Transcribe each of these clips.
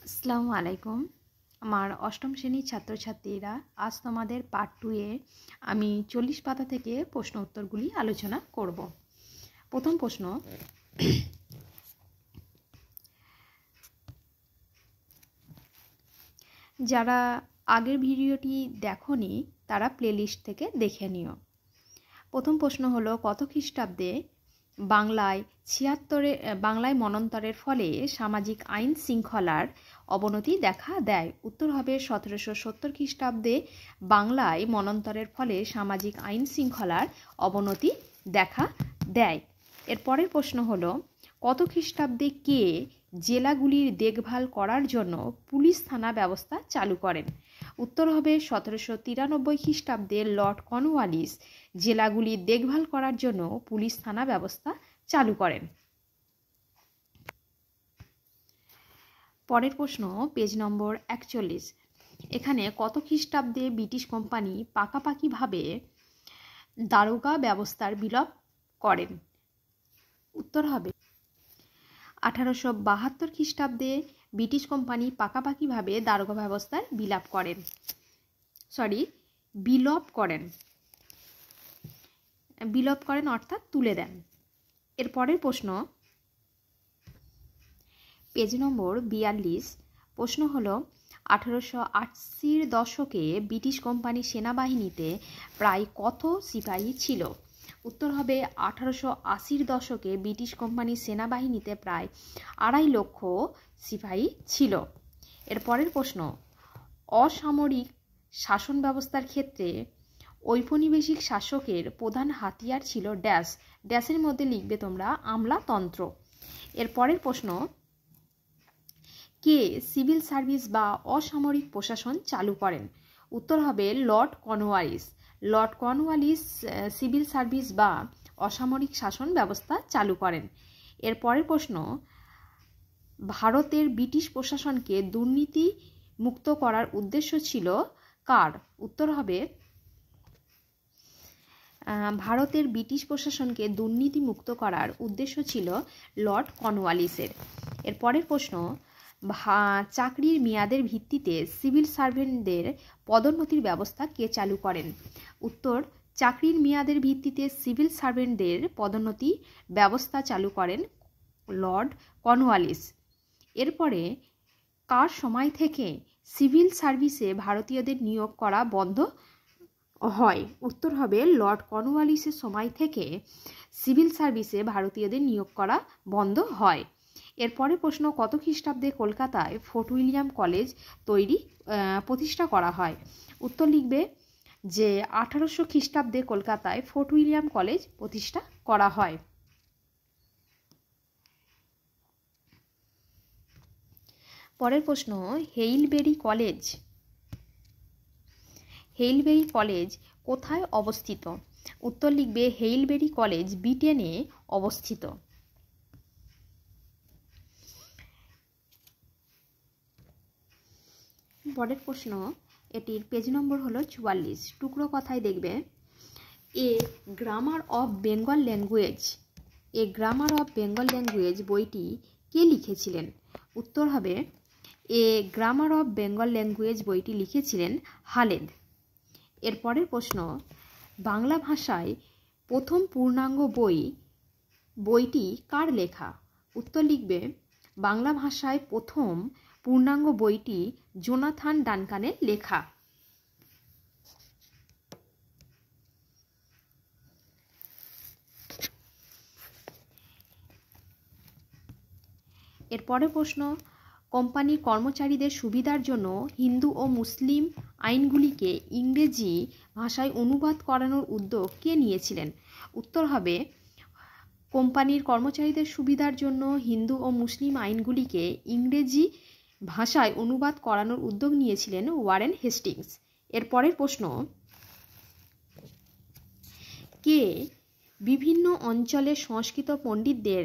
আসসালামু আলাইকুম। আমার অষ্টম শ্রেণীর ছাত্রছাত্রীরা, আজ তোমাদের পার্ট 2-এ আমি 40 পাতা থেকে প্রশ্ন উত্তরগুলি আলোচনা করব। প্রথম প্রশ্ন, যারা আগের ভিডিওটি দেখোনি তারা প্লেলিস্ট থেকে দেখে নিও। প্রথম প্রশ্ন হলো, কত খ্রিস্টাব্দে বাংলায় মন্বন্তরের ফলে সামাজিক আইন শৃঙ্খলার অবনতি দেখা দেয়? উত্তর হবে 1770 খ্রিস্টাব্দে বাংলায় মন্বন্তরের ফলে সামাজিক আইন শৃঙ্খলার অবনতি দেখা দেয়। এর পরের প্রশ্ন হলো, কত খ্রিস্টাব্দে কে জেলাগুলির দেখভাল করার জন্য পুলিশ থানা ব্যবস্থা চালু করেন? উত্তর হবে 1793 খ্রিস্টাব্দে লর্ড কর্নওয়ালিস জেলাগুলির দেখভাল করার জন্য পুলিশ থানা ব্যবস্থা চালু করেন। পরের প্রশ্ন, পেজ নম্বর 41। এখানে কত খ্রিস্টাব্দে ব্রিটিশ কোম্পানি পাকাপাকিভাবে দারোগা ব্যবস্থার বিলোপ করেন? উত্তর হবে 1872 খ্রিস্টাব্দে ব্রিটিশ কোম্পানি পাকাপাকিভাবে দারোগা ব্যবস্থার বিলোপ করেন অর্থাৎ তুলে দেন। এর পরের প্রশ্ন, পেজ নম্বর 42। প্রশ্ন হলো, 1880-র দশকে ব্রিটিশ কোম্পানি সেনাবাহিনীতে প্রায় কত সিপাহী ছিল? উত্তর হবে 1880-র দশকে ব্রিটিশ কোম্পানি সেনাবাহিনীতে প্রায় 2.5 লক্ষ সিপাহী ছিল। এর পরের প্রশ্ন, অসামরিক শাসন ব্যবস্থার ক্ষেত্রে ঔপনিবেশিক শাসকের প্রধান হাতিয়ার ছিল ড্যাশ। ড্যাশের মধ্যে লিখবে তোমরা আমলাতন্ত্র। এর পরের প্রশ্ন, কে সিভিল সার্ভিস বা অসামরিক প্রশাসন চালু করেন? উত্তর হবে Lord Cornwallis. Lord Cornwallis civil service বা অসামরিক শাসন ব্যবস্থা চালু করেন। এর পরের প্রশ্ন, ভারতের ব্রিটিশ প্রশাসনকে দুর্নীতি মুক্ত করার উদ্দেশ্য ছিল কার? উত্তর হবে ভারতের ব্রিটিশ প্রশাসনকে দুর্নীতি মুক্ত করার উদ্দেশ্য ছিল লর্ড কর্নওয়ালিসের। এর পরের প্রশ্ন, চাকরির মেয়াদের ভিত্তিতে সিভিল সার্ভেন্টদের পদোন্নতির ব্যবস্থা কে চালু করেন? উত্তর, চাকরির মেয়াদের ভিত্তিতে সিভিল সার্ভেন্টদের পদোন্নতি ব্যবস্থা চালু করেন লর্ড কর্নওয়ালিস। এরপরে কার সময় থেকে সিভিল সার্ভিসে ভারতীয়দের নিয়োগ করা বন্ধ হয়? উত্তর হবে লর্ড কর্নওয়ালিসের সময় থেকে সিভিল সার্ভিসে ভারতীয়দের নিয়োগ করা বন্ধ হয়। এরপরে প্রশ্ন, কত খ্রিস্টাব্দে কলকাতায় ফোর্ট উইলিয়াম কলেজ প্রতিষ্ঠা করা হয়? উত্তর লিখবে যে 1800 খ্রিস্টাব্দে কলকাতায় ফোর্ট উইলিয়াম কলেজ প্রতিষ্ঠা করা হয়। পরের প্রশ্ন, হেইলবেরি কলেজ কোথায় অবস্থিত? উত্তর লিখবে হেইলবেরি কলেজ ব্রিটেনে অবস্থিত। পরের প্রশ্ন, এটির পেজ নম্বর হলো 44। টুকরো কথায় দেখবে, a grammar of Bengal language বইটি কে লিখেছিলেন? উত্তর হবে a grammar of Bengal language বইটি লিখেছিলেন হালেদ। এর পরের প্রশ্ন, বাংলা ভাষায় প্রথম পূর্ণাঙ্গ বইটি কার লেখা? উত্তর লিখবে বাংলা ভাষায় প্রথম পূর্ণাঙ্গ বইটি জোনাথন ডানকানের লেখা। এরপরে প্রশ্ন, কোম্পানির কর্মচারীদের সুবিধার জন্য হিন্দু ও মুসলিম আইনগুলিকে ইংরেজি ভাষায় অনুবাদ করানোর উদ্যোগ কে নিয়েছিলেন? উত্তর হবে কোম্পানির কর্মচারীদের সুবিধার জন্য হিন্দু ও মুসলিম আইনগুলিকে ইংরেজি ভাষায় অনুবাদ করানোর উদ্যোগ নিয়েছিলেন ওয়ারেন হেস্টিংস। এর পরের প্রশ্ন, কে বিভিন্ন অঞ্চলের সংস্কৃত পণ্ডিতদের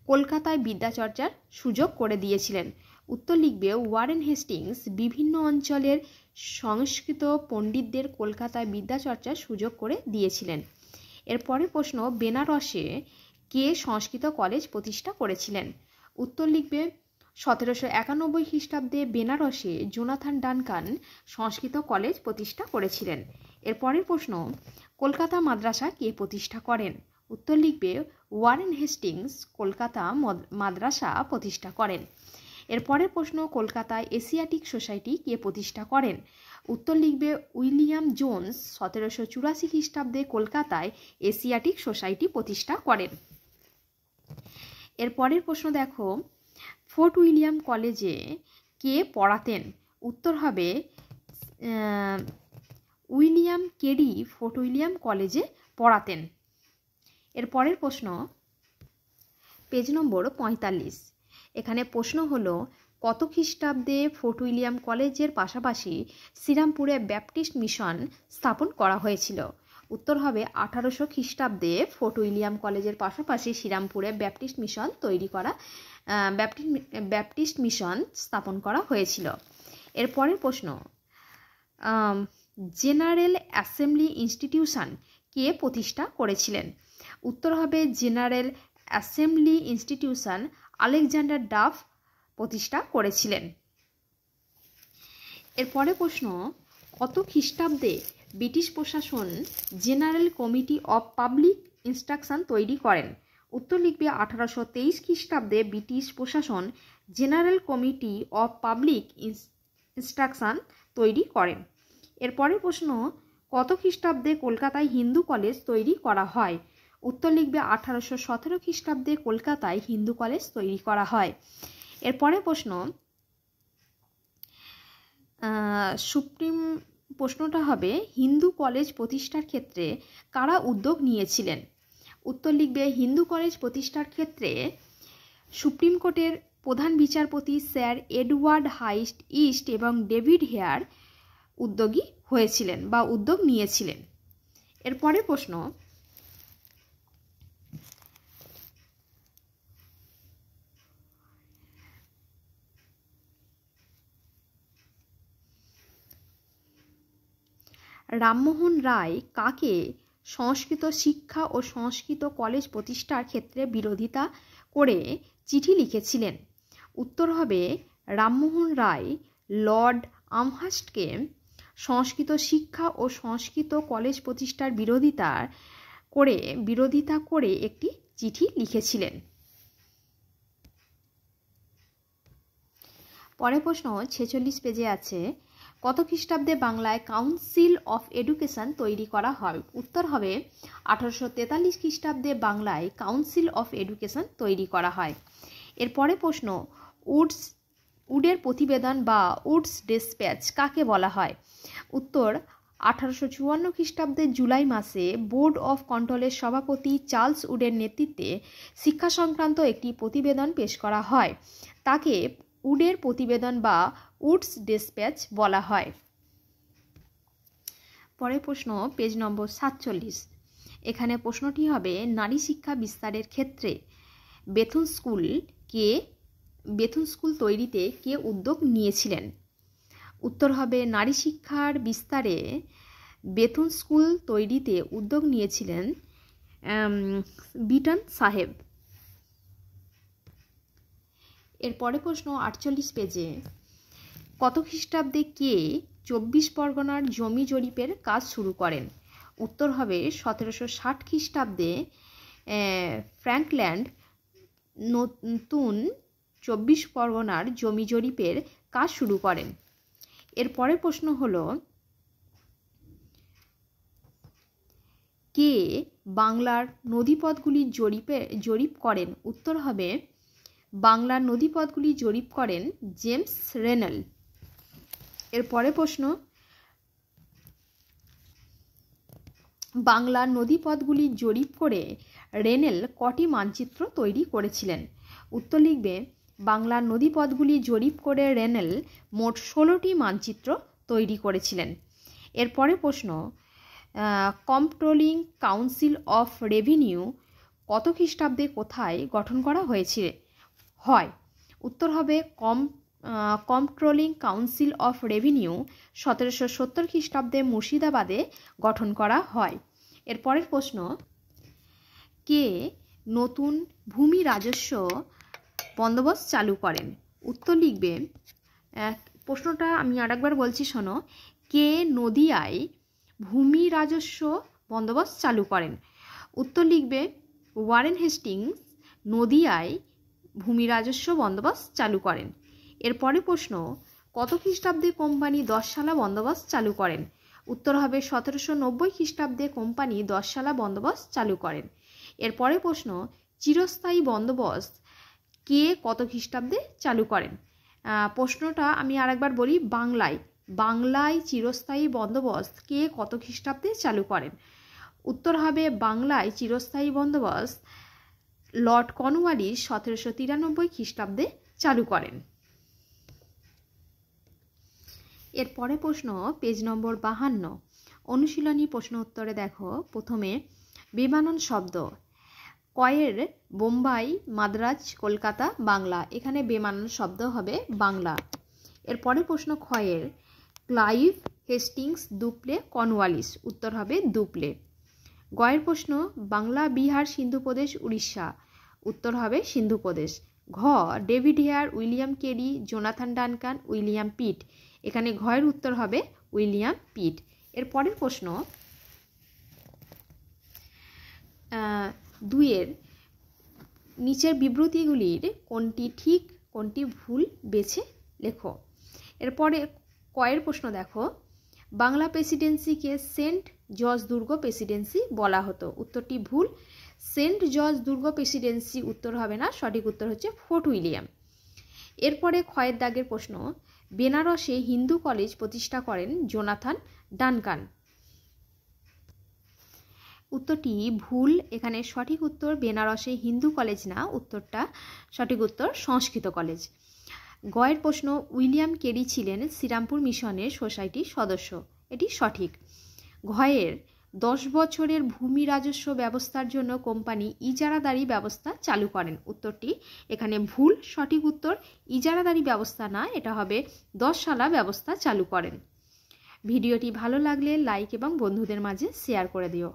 কলকাতায় বিদ্যাচর্চার সুযোগ করে দিয়েছিলেন? উত্তর লিখবে ওয়ারেন হেস্টিংস বিভিন্ন অঞ্চলের সংস্কৃত পণ্ডিতদের কলকাতায় বিদ্যাচর্চার সুযোগ করে দিয়েছিলেন। এর পরের প্রশ্ন, বেনারসে কে সংস্কৃত কলেজ প্রতিষ্ঠা করেছিলেন? উত্তর লিখবে 1791 খ্রিস্টাব্দে বেনারসে জোনাথন ডানকান সংস্কৃত কলেজ প্রতিষ্ঠা করেছিলেন। এর পরের প্রশ্ন, কলকাতা মাদ্রাসা কে প্রতিষ্ঠা করেন? উত্তর লিখবে ওয়ারেন হেস্টিংস কলকাতা মাদ্রাসা প্রতিষ্ঠা করেন। এর পরের প্রশ্ন, কলকাতায় এশিয়াটিক সোসাইটি কে প্রতিষ্ঠা করেন? উত্তর লিখবে উইলিয়াম জোন্স 1784 খ্রিস্টাব্দে কলকাতায় এশিয়াটিক সোসাইটি প্রতিষ্ঠা করেন। এর পরের প্রশ্ন দেখো, ফোর্ট উইলিয়াম কলেজে কে পড়াতেন? উত্তর হবে উইলিয়াম কেরি ফোর্ট উইলিয়াম কলেজে পড়াতেন। এর পরের প্রশ্ন, পেজ নম্বর 45। এখানে প্রশ্ন হলো, কত খ্রিস্টাব্দে ফোর্ট উইলিয়াম কলেজের পাশাপাশি শ্রীরামপুরে ব্যাপটিস্ট মিশন স্থাপন করা হয়েছিল? উত্তর হবে 1800 খ্রিস্টাব্দে ফোর্ট উইলিয়াম কলেজের পাশাপাশি শ্রীরামপুরে ব্যাপটিস্ট মিশন স্থাপন করা হয়েছিল। এর পরের প্রশ্ন, জেনারেল অ্যাসেম্বলি ইনস্টিটিউশন কে প্রতিষ্ঠা করেছিলেন? উত্তর হবে general assembly institution Alexander Duff প্রতিষ্ঠা করেছিলেন। এরপরে প্রশ্ন, কত খ্রিস্টাব্দে ব্রিটিশ প্রশাসন general committee of public instruction তৈরি করেন? উত্তর লিখবে 1823 খ্রিস্টাব্দে ব্রিটিশ প্রশাসন general committee of public instruction তৈরি করেন। এরপরের প্রশ্ন, কত খ্রিস্টাব্দে কলকাতায় হিন্দু কলেজ তৈরি করা হয়? উত্তর লিখবে 1817 খ্রিস্টাব্দে কলকাতায় হিন্দু কলেজ তৈরি করা হয়। এরপরে প্রশ্ন, প্রশ্নটা হবে, হিন্দু কলেজ প্রতিষ্ঠার ক্ষেত্রে কারা উদ্যোগ নিয়েছিলেন? উত্তর লিখবে হিন্দু কলেজ প্রতিষ্ঠার ক্ষেত্রে সুপ্রিম কোর্টের প্রধান বিচারপতি স্যার এডওয়ার্ড হাইস্ট ইস্ট এবং ডেভিড হেয়ার উদ্যোগী হয়েছিলেন বা উদ্যোগ নিয়েছিলেন। এরপরে প্রশ্ন, রামমোহন রায় কাকে সংস্কৃত শিক্ষা ও সংস্কৃত কলেজ প্রতিষ্ঠার ক্ষেত্রে বিরোধিতা করে চিঠি লিখেছিলেন? উত্তর হবে রামমোহন রায় লর্ড আমহার্স্টকে সংস্কৃত শিক্ষা ও সংস্কৃত কলেজ প্রতিষ্ঠার বিরোধিতা করে একটি চিঠি লিখেছিলেন। পরের প্রশ্ন 46 পেজে আছে, কত খ্রিস্টাব্দে বাংলায় কাউন্সিল অফ এডুকেশন তৈরি করা হয়? উত্তর হবে 1843 খ্রিস্টাব্দে বাংলায় কাউন্সিল অফ এডুকেশন তৈরি করা হয়। এরপরে প্রশ্ন, উডের প্রতিবেদন বা উডস ডিসপ্যাচ কাকে বলা হয়? উত্তর 1854 খ্রিস্টাব্দের জুলাই মাসে বোর্ড অফ কন্ট্রোলের সভাপতি চার্লস উডের নেতৃত্বে শিক্ষা সংক্রান্ত একটি প্রতিবেদন পেশ করা হয়। তাকে উডের প্রতিবেদন বা উডস ডিসপ্যাচ বলা হয়। পরের প্রশ্ন, পেজ নম্বর 47। এখানে প্রশ্নটি হবে, নারী শিক্ষা বিস্তারের ক্ষেত্রে বেথুন স্কুল তৈরিতে কে উদ্যোগ নিয়েছিলেন? উত্তর হবে নারী শিক্ষার বিস্তারে বেথুন স্কুল তৈরিতে উদ্যোগ নিয়েছিলেন বিটন সাহেব। এরপরে প্রশ্ন 48 পেজে, কত খ্রিস্টাব্দে কে 24 পরগনার জমি জরিপের কাজ শুরু করেন? উত্তর হবে 1760 খ্রিস্টাব্দে ফ্র্যাঙ্কল্যান্ড নতুন 24 পরগনার জমি জরিপের কাজ শুরু করেন। এরপরের প্রশ্ন হলো, কে বাংলার নদীপথগুলি জরিপ করেন? উত্তর হবে বাংলার নদীপথগুলি জরিপ করেন জেমস রেনেল। এরপরে প্রশ্ন, বাংলার নদীপথগুলি জরিপ করে রেনেল কটি মানচিত্র তৈরি করেছিলেন? উত্তর লিখবে বাংলার নদীপথগুলি জরিপ করে রেনেল মোট 16টি মানচিত্র তৈরি করেছিলেন। এরপরে প্রশ্ন, কম্পট্রোলিং কাউন্সিল অফ রেভিনিউ কত খ্রিস্টাব্দে কোথায় গঠন করা হয়? উত্তর হবে কম্পট্রোলিং কাউন্সিল অফ রেভিনিউ 1770 খ্রিস্টাব্দে মুর্শিদাবাদে গঠন করা হয়। এরপরের প্রশ্ন, কে নতুন ভূমি রাজস্ব বন্দোবস্ত চালু করেন? উত্তর লিখবে, প্রশ্নটা আমি আরেকবার বলছি শোনো, কে নদিয়ায় ভূমি রাজস্ব বন্দোবস্ত চালু করেন? উত্তর লিখবে, ওয়ারেন হেস্টিংস নদিয়ায় ভূমি রাজস্ব বন্দোবস্ত চালু করেন। এরপরে প্রশ্ন, কত খ্রিস্টাব্দে কোম্পানি 10 সালা বন্দোবস্ত চালু করেন? উত্তর হবে 1790 খ্রিস্টাব্দে কোম্পানি 10 সালা বন্দোবস্ত চালু করেন। এরপরে প্রশ্ন, চিরস্থায়ী বন্দোবস্ত কে কত খ্রিস্টাব্দে চালু করেন? প্রশ্নটা আমি আরেকবার বলি, বাংলায় চিরস্থায়ী বন্দোবস্ত কে কত খ্রিস্টাব্দে চালু করেন? উত্তর হবে, বাংলায় চিরস্থায়ী বন্দোবস্ত লর্ড কর্নওয়ালিস 1793 খ্রিস্টাব্দে চালু করেন। এরপরে প্রশ্ন পেজ নম্বর 52, অনুশীলনী প্রশ্ন উত্তরে দেখো। প্রথমে বেমানন শব্দ, কয়ের বোম্বাই, মাদ্রাজ, কলকাতা, বাংলা, এখানে বেমানন শব্দ হবে বাংলা। এরপরে প্রশ্ন ক্ষয়ের, ক্লাইভ, হেস্টিংস, দুপ্লে, কর্নওয়ালিস, উত্তর হবে দুপ্লে। গয়ের প্রশ্ন, বাংলা, বিহার, সিন্ধু প্রদেশ, উড়িষ্যা, উত্তর হবে সিন্ধু প্রদেশ। ঘ, David Hare, William Carey, Jonathan Duncan, William পিট, এখানে ঘয়ের উত্তর হবে উইলিয়াম পিট। এর পরের প্রশ্ন 2-এর নিচের বিবৃতিগুলির কোনটি ঠিক কোনটি ভুল বেছে লেখো। এরপরে কয়ের প্রশ্ন দেখো, বাংলা প্রেসিডেন্সিকে সেন্ট জর্জ দুর্গ প্রেসিডেন্সি বলা হতো, উত্তরটি ভুল। সেন্ট জর্জ দুর্গ প্রেসিডেন্সি উত্তর হবে না, সঠিক উত্তর হচ্ছে ফোর্ট উইলিয়াম। এরপরে ক্ষয়ের দাগের প্রশ্ন, বেনারসে হিন্দু কলেজ প্রতিষ্ঠা করেন জোনাথন ডানকান, উত্তরটি ভুল। এখানে সঠিক উত্তর বেনারসে হিন্দু কলেজ না, উত্তরটা সঠিক উত্তর সংস্কৃত কলেজ। গয়ের প্রশ্ন, উইলিয়াম কেরি ছিলেন শ্রীরামপুর মিশনের সোসাইটির সদস্য, এটি সঠিক। ঘয়ের 10 বছরের ভূমি রাজস্ব ব্যবস্থার জন্য কোম্পানি ইজারাদারি ব্যবস্থা চালু করেন, উত্তরটি এখানে ভুল। সঠিক উত্তর ইজারাদারি ব্যবস্থা না, এটা হবে 10 সালা ব্যবস্থা চালু করেন। ভিডিওটি ভালো লাগলে লাইক এবং বন্ধুদের মাঝে শেয়ার করে দিও।